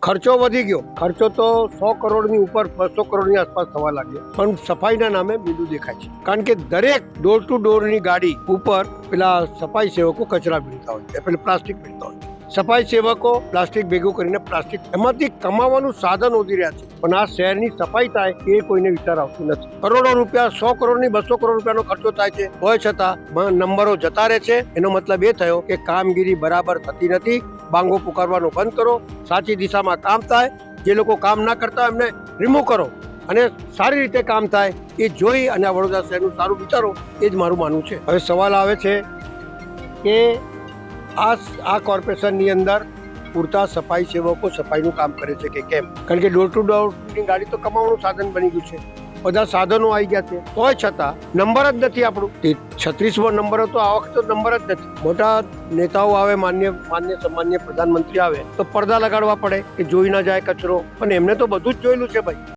ખર્ચો વધી ગયો. ખર્ચો તો 100 કરોડની ઉપર 200 કરોડની આસપાસ થવા લાગ્યો, પણ સફાઈના નામે બીજું દેખાય છે. કારણ કે દરેક ડોર ટુ ડોરની ગાડી ઉપર પેલા સફાઈ સેવકો કચરા ભીણતા હોય છે, પેલા પ્લાસ્ટિક ભીણતા હોય છે. સફાઈ સેવકો પ્લાસ્ટિક ભેગું કરીને પ્લાસ્ટિક એમાંથી કમાવાનું સાધન શોધી રહ્યા છે, પણ આ શહેરની સફાઈ થાય એ કોઈને વિચાર આવતું નથી. કરોડો રૂપિયા, 100 કરોડની 200 કરોડ રૂપિયાનો ખર્ચો થાય છે, હોય છતાં નંબરો જતા રહે છે. એનો મતલબ એ થયો કે કામગીરી બરાબર થતી નથી. બાંગો પુકારવાનું બંધ કરો, સાચી દિશામાં કામ થાય. જે લોકો કામ ના કરતા એમને રિમૂવ કરો અને સારી રીતે કામ થાય એ જોઈ અને આ વડોદરા શહેરનું સારું વિચારો, એ જ મારું માનવું છે. હવે સવાલ આવે છે કે આ કોર્પોરેશનની અંદર પૂરતા સફાઈ સેવકો સફાઈનું કામ કરે છે કે કેમ? કારણ કે ડોર ટુ ડોરની ગાડી તો કમાવાનું સાધન બની ગયું છે, બધા સાધનો આવી ગયા છે, તોય છતાં નંબર જ નથી. આપણું 36મો નંબર હતો, આ વખતે નંબર જ નથી. મોટા નેતાઓ આવે, માન્ય પ્રધાનમંત્રી આવે તો પડદા લગાડવા પડે કે જોઈ ના જાય કચરો, પણ એમને તો બધું જ જોયેલું છે ભાઈ.